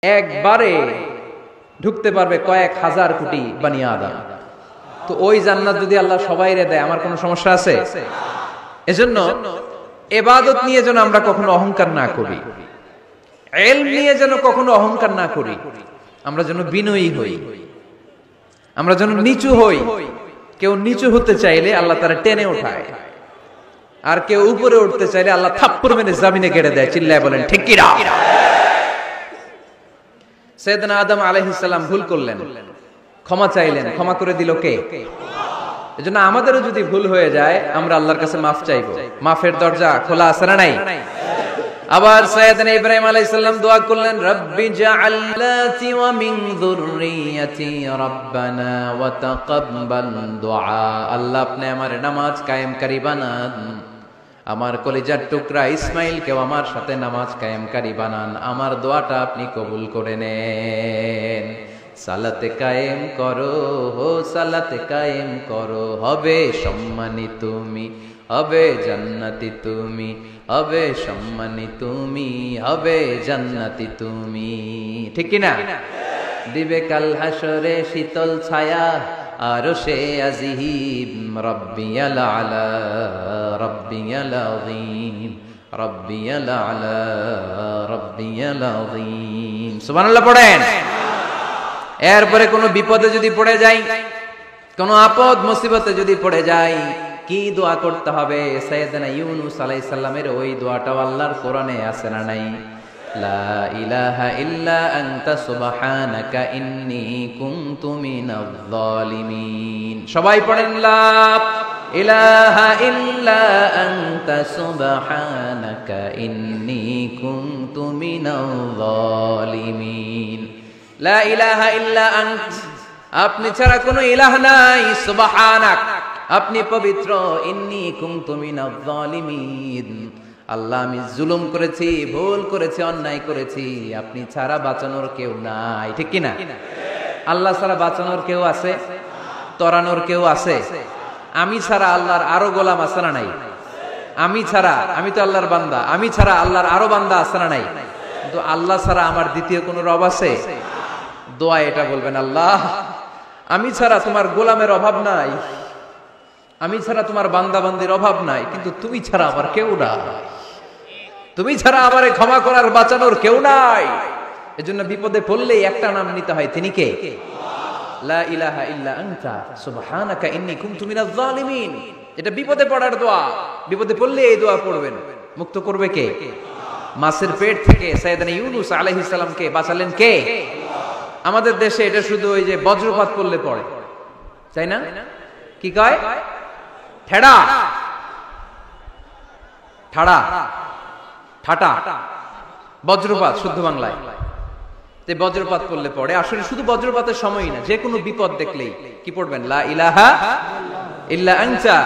একবারে ঢুকতে পারবে কয়েক হাজার কোটি বানি আদম। তো ওই জান্নাত যদি আল্লাহ সবাইরে দেয়, আমার কোনো সমস্যা আছে? এজন্য ইবাদত নিয়ে যেন আমরা কখনো অহংকার না করি, ইলম নিয়ে যেন কখনো অহংকার না করি, আমরা যেন বিনয়ী হই, আমরা যেন নিচু হই। কেউ নিচু হতে চাইলে আল্লাহ তারা টেনে ওঠায়, আর কেউ উপরে উঠতে চাইলে আল্লাহ থাপ্পড় মেরে জমিনে গেড়ে দেয়। চিল্লায় বলেন ঠিক কি না? সাইয়েদনা আদম আলাইহিস সালাম ভুল করলেন, ক্ষমা চাইলেন, ক্ষমা করে দিল কে? এজন্য আমাদেরও যদি ভুল হয়ে যায় আমরা আল্লাহর কাছে মাফ চাইবো। মাফের দরজা খোলা আছে না নাই? আবার সাইয়েদনা ইব্রাহিম আলাইহিস সালাম দোয়া করলেন, রব্বি জাআলনাতি ওয়া মিন যুররিয়াতি রাব্বানা ওয়া তাকাব্বাল দুআ। আল্লাহ আপনি আমার নামাজ কায়েমকারী বানান, আমার কলিজার টুকরা ইসমাইলকেও আমার সাথে নামাজ কায়েমকারী বানান, আমার দোয়াটা আপনি কবুল করে নেন। সালাতে কায়েম করো, হো সালাতে কায়েম করো, হবে সম্মানী তুমি, হবে জান্নাতি তুমি, হবে সম্মানী তুমি, হবে জান্নাতি তুমি। ঠিক কি না? দিবে কাল হাসরে শীতল ছায়া আরশে আজিম, রব্বিয়াল আলা রব্বিয়াল আযীম, রব্বিয়াল আলা রব্বিয়াল আযীম। সুবহানাল্লাহ পড়েন। এরপরে কোনো বিপদে যদি পড়ে যাই, কোনো আপদ মুসিবতে যদি পড়ে যাই, কি দোয়া করতে হবে? সাইয়েদনা ইউনূস আলাইহিস সালামের ওই দোয়াটাও আল্লাহর কোরআনে আছে না নাই? লা ইলাহা ইল্লা আনতা সুবহানাকা ইন্নী কুনতু মিনাজ জালিমিন। সবাই পড়েন, লা ইলাহা ইল্লা আনতা সুবহানাকা ইন্নী কুনতু মিনাজ জালিমিন। লা ইলাহা ইল্লা আনত, আপনি ছাড়া কোনো ইলাহ নাই, সুবহানাক, আপনি পবিত্র, ইন্নী কুনতু মিনাজ জালিমিন, আল্লাহ আমি জুলুম করেছি, ভুল করেছি, অন্যায় করেছি, আপনি ছাড়া বাঁচানোর কেউ নাই। ঠিক কি না? আল্লাহ ছাড়া বাঁচানোর কেউ আছে? তরানোর কেউ আছে? আমি ছাড়া আল্লাহর আরো গোলাম আছে না নাই? আমি ছাড়া, আমি তো আল্লাহর বান্দা, আমি ছাড়া আল্লাহর আরো বান্দা আছে না নাই? কিন্তু আল্লাহ ছাড়া আমার দ্বিতীয় কোনো রব আছে? দোয়া এটা বলবেন, আল্লাহ আমি ছাড়া তোমার গোলামের অভাব নাই, আমি ছাড়া তোমার বান্দা বান্দির অভাব নাই, কিন্তু তুমি ছাড়া আমার কেউ নাই, তুমি ছাড়া আমারে ক্ষমা করার বাঁচানোর কেউ নাই। এজন্য বিপদে পড়লেই একটা নাম নিতে হয়, তিনি কে? লা ইলাহা ইল্লা আনতা সুবহানাকা ইন্নী কুনতু মিনাজ জালিমিন। এটা বিপদে পড়ার দোয়া, বিপদে পড়লে এই দোয়া পড়বেন। মুক্ত করবে কে? মাছের পেট থেকে সাইয়েদনা ইউনূস আলাইহিস সালামকে বাঁচালেন কে? আমাদের দেশে এটা শুধু ওই যে বজ্রপাত পড়লে পড়ে, তাই না? কি কয়? ঠেড়া, ঠাড়া, ঠাটা, বজ্রপাত শুদ্ধ বাংলায়। বজ্রপাত পড়লে পড়ে, আসলে শুধু বজ্রপাতের সময়ই না, যে কোনো বিপদ দেখলেই কি পড়বেন? লা ইলাহা ইল্লা আনতা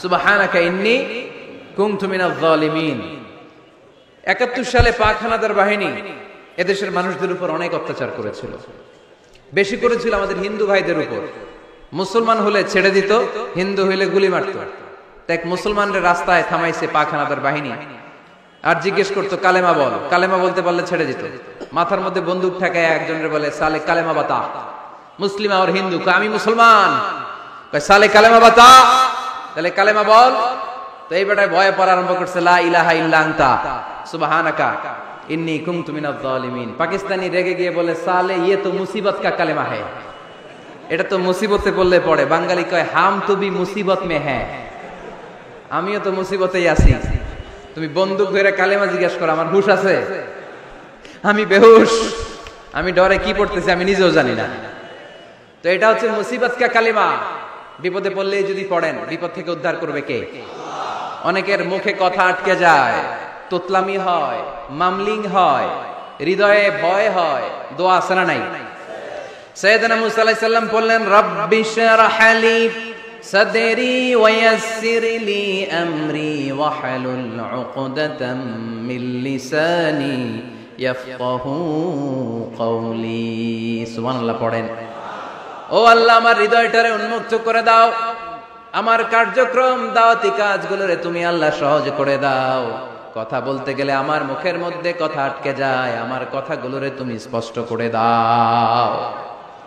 সুবহানাকা ইন্নী কুনতু মিনাজ জালিমিন। ৭১ সালে পাক হানাদার বাহিনী এদেশের মানুষদের উপর অনেক অত্যাচার করেছিল, বেশি করেছিল আমাদের হিন্দু ভাইদের উপর। মুসলমান হলে ছেড়ে দিত, হিন্দু হইলে গুলি মারত। এক মুসলমানদের রাস্তায় থামাইছে পাক হানাদার বাহিনী, আর জিজ্ঞেস করতো কালেমা বল, কালেমা বলতে পারলে ছেড়ে দিত। মাথার মধ্যে বন্দুক ঠেকায় একজনের বলে, সালে কালেমা বাতা। মুসলিম আর হিন্দু, আমি মুসলমান, সালে কালেমা বাতা, তাহলে কালেমা বল। তো এই বেটায় ভয়ে পড়া আরম্ভ করছে, লা ইলাহা ইল্লা আনতা সুবহানাকা ইন্নী কুনতু মিনাজ জালিমিন। পাকিস্তানি রেগে গিয়ে বলে, সালে ইয়ে তো মুসিবত কা কালেমা है, এটা তো মুসিবতে পড়লে পড়ে। বাঙালি কয়, হাম তো ভি মুসিবত মে হ্যাঁ, আমিও তো মুসিবতেই আছি। তুমি বন্দুক ধরে কালেমা জিজ্ঞেস করো, আমার হুশ আছে? আমি বেহুশ, আমি ডরে কি পড়তেছি আমি নিজেও জানি না। তো এটা হচ্ছে মুসিবত কা কালেমা। বিপদে পড়লেই যদি পড়েন, বিপদ থেকে উদ্ধার করবে কে? অনেকের মুখে কথা আটকে যায়, তোতলামি হয়, মামলিং হয়, হৃদয়ে ভয় হয়, দোয়া আছে না নাই? সাইয়েদনা মূসা আলাইহিস সালাম বললেন, রব্বি শরহ লি সাদরি ওয়া ইয়াসসির লি আমরি ওয়াহলুল উকদাতাম মিন লিসানি ইয়াফকাহু কওলি। সুবহানাল্লাহ পড়েন। ও আল্লাহ, আমার হৃদয়টারে উন্মুক্ত করে দাও, আমার কার্যক্রম দাওয়াতি কাজগুলোরে তুমি আল্লাহ সহজ করে দাও, কথা বলতে গেলে আমার মুখের মধ্যে কথা আটকে যায়, আমার কথাগুলোরে তুমি স্পষ্ট করে দাও।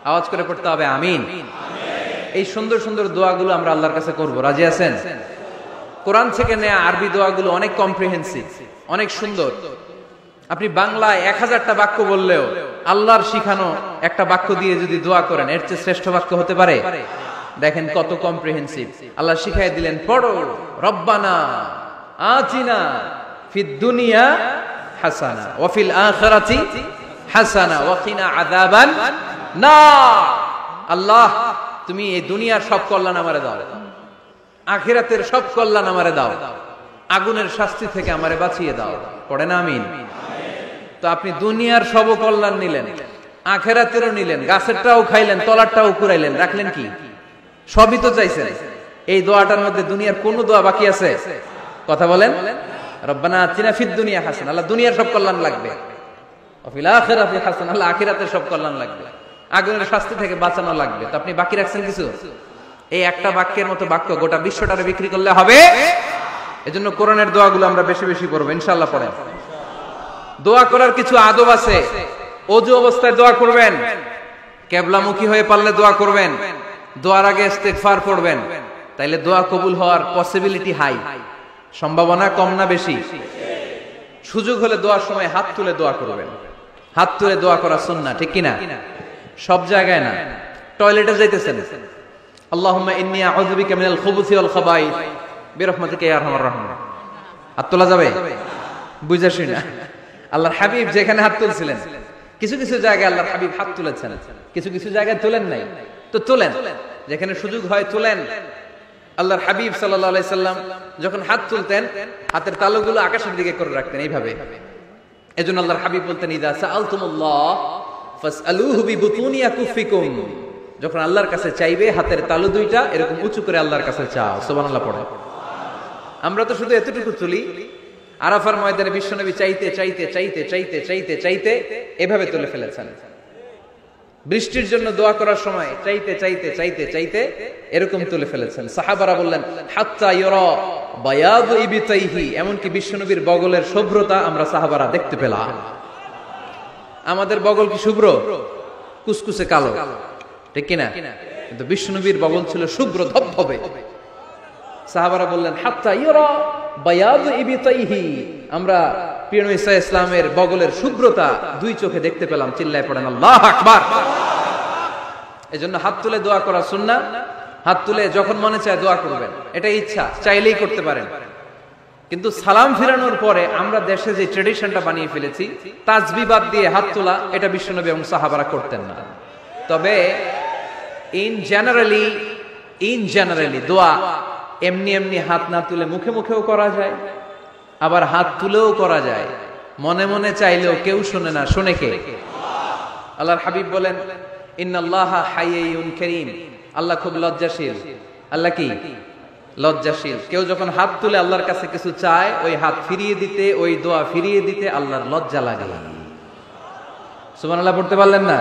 আওয়াজ করে পড়তে হবে আমিন। এই সুন্দর সুন্দর দোয়াগুলো আমরা আল্লাহর কাছে করব, রাজি আছেন? কোরআন থেকে নেয়া আরবি দোয়াগুলো অনেক কম্প্রিহেন্সিভ, অনেক সুন্দর। আপনি বাংলায় 1000টা বাক্য বললেও আল্লাহর শিখানো একটা বাক্য দিয়ে যদি দোয়া করেন, এর চেয়ে শ্রেষ্ঠ বাক্য হতে পারে? দেখেন কত কম্প্রিহেন্সিভ। আল্লাহ শিখাই দিলেন, পড়ো রব্বানা আতিনা ফিদ দুনিয়া হাসানা ওয়া ফিল আখিরাতি হাসানা ওয়া কিনা আযাবান নার। আল্লাহ তুমি এই দুনিয়ার সব কল্যাণ আমারে দাও, আখিরাতের সব কল্যাণ আমারে দাও, আগুনের শাস্তি থেকে আমারে বাঁচিয়ে দাও। পড়েন আমিন। তো আপনি দুনিয়ার সব কল্যাণ নিলেন, আখিরাতেরও নিলেন, গাছেরটাও খাইলেন, তলারটাও কুড়াইলেন, রাখলেন কি? সবই তো চাইছেন। এই দোয়াটার মধ্যে দুনিয়ার কোন দোয়া বাকি আছে? কথা বলেন। রব্বানা আতিনা ফিদ দুনিয়া হাসানা, আল্লাহ দুনিয়ার সব কল্যাণ লাগবে। ওয়া ফিল আখিরাতি হাসানা, আল্লাহ আখিরাতের সব কল্যাণ লাগবে, আগুনের শাস্তি থেকে বাঁচানো লাগবে। তো আপনি বাকি রাখছেন কিছু? এই একটা বাক্যের মতো বাক্য গোটা বিশ্বটারে বিক্রি করলে হবে? এজন্য কোরআনের দোয়াগুলো আমরা বেশি বেশি পড়বো ইনশাআল্লাহ। পড়েন। দোয়া করার কিছু আদব আছে। ওযু অবস্থায় দোয়া করবেন, কিবলামুখী হয়ে পারলে দোয়া করবেন, দোয়ার আগে ইস্তিগফার পড়বেন, তাইলে দোয়া কবুল হওয়ার পসিবিলিটি হাই। সম্ভাবনা কম না বেশি? সুযোগ হলে দোয়ার সময় হাত তুলে দোয়া করবেন। হাত তুলে দোয়া করা সুন্নাহ, ঠিক কি না? সব জায়গায় না। টয়লেটে যাইতেছেন, আল্লাহুম্মা ইন্নী আউযু বিকা মিনাল খুবুসি ওয়াল খাবাইস বিরহমাতিকা ইয়া আরহামার রাহিমিন। হাত তোলা যাবে? বুঝাসই না। আল্লাহর হাবিব যেখানে হাত তুলছিলেন, কিছু কিছু জায়গায় আল্লাহর হাবিব হাত তুলেছেন, কিছু কিছু জায়গায় তোলেন নাই। তো তোলেন, যেখানে সুযোগ হয় তোলেন। আল্লাহর হাবিব সাল্লাল্লাহু আলাইহি সাল্লাম যখন হাত তুলতেন, হাতের তালুগুলো আকাশের দিকে করে রাখতেন এইভাবে। এজন্য আল্লাহর হাবিব বলতেন, ইযা সাআলতুমুল্লাহ ফাসআলুহু বিবুতুনি আকুফিকুম। যখন আল্লাহর কাছে চাইবে, হাতের তালু দুইটা এরকম উঁচু করে আল্লাহর কাছে চাও। সুবহানাল্লাহ পড়ে। আমরা তো শুধু এতটুকু তুলি। আরাফার ময়দানে বিশ্বনবী চাইতে চাইতে চাইতে চাইতে চাইতে চাইতে এভাবে তুলে ফেলেছেন। বৃষ্টির জন্য দোয়া করার সময় চাইতে চাইতে চাইতে চাইতে এরকম তুলে ফেলেছেন। সাহাবারা বললেন, হাত্তা ইউরা বায়াদু ইবতাইহি, এমনকি বিশ্বনবীর বগলের শুভ্রতা আমরা সাহাবারা দেখতে পেলাম। আমাদের বগল কি শুভ্র? কুসকুসে কালো, ঠিক কিনা? কিন্তু বিশ্বনবীর বগল ছিল শুভ্র ধবধবে। সাহাবারা বললেন, হাত্তা ইউরা বায়াদু ইবতাইহি, আমরা প্রিয় নবী সাল্লাল্লাহু আলাইহি ওয়াসাল্লামের বগলের শুভ্রতা দুই চোখে দেখতে পেলাম। চিল্লায় পড়েন আল্লাহু আকবার। এজন্য হাত তুলে দোয়া করা সুন্নাহ। হাত তুলে যখন মনে চায় দোয়া করবেন, এটা ইচ্ছা, চাইলেই করতে পারেন। কিন্তু সালাম ফিরানোর পরে আমরা দেশে যে ট্রেডিশনটা বানিয়ে ফেলেছি, তাসবিহ বাদ দিয়ে হাত তোলা, এটা বিশ্বনবী এবং সাহাবারা করতেন না। তবে ইন জেনারেলি দোয়া এমনি এমনি হাত না তুলে মুখে মুখেও করা যায়, আবার হাত তুলেও করা যায়। মনে মনে চাইলেও কেউ শুনে না, শুনে কে? আল্লাহর হাবিব বলেন, ইন্নাল্লাহা হাইয়্যুন কারীম, আল্লাহ খুব লজ্জাশীল। আল্লাহ কি? লজ্জাশীল। কেউ যখন হাত তুলে আল্লাহর কাছে কিছু চায়, ওই হাত ফিরিয়ে দিতে, ওই দোয়া ফিরিয়ে দিতে আল্লাহর লজ্জা লাগে। সুবহানাল্লাহ পড়তে পারলেন না?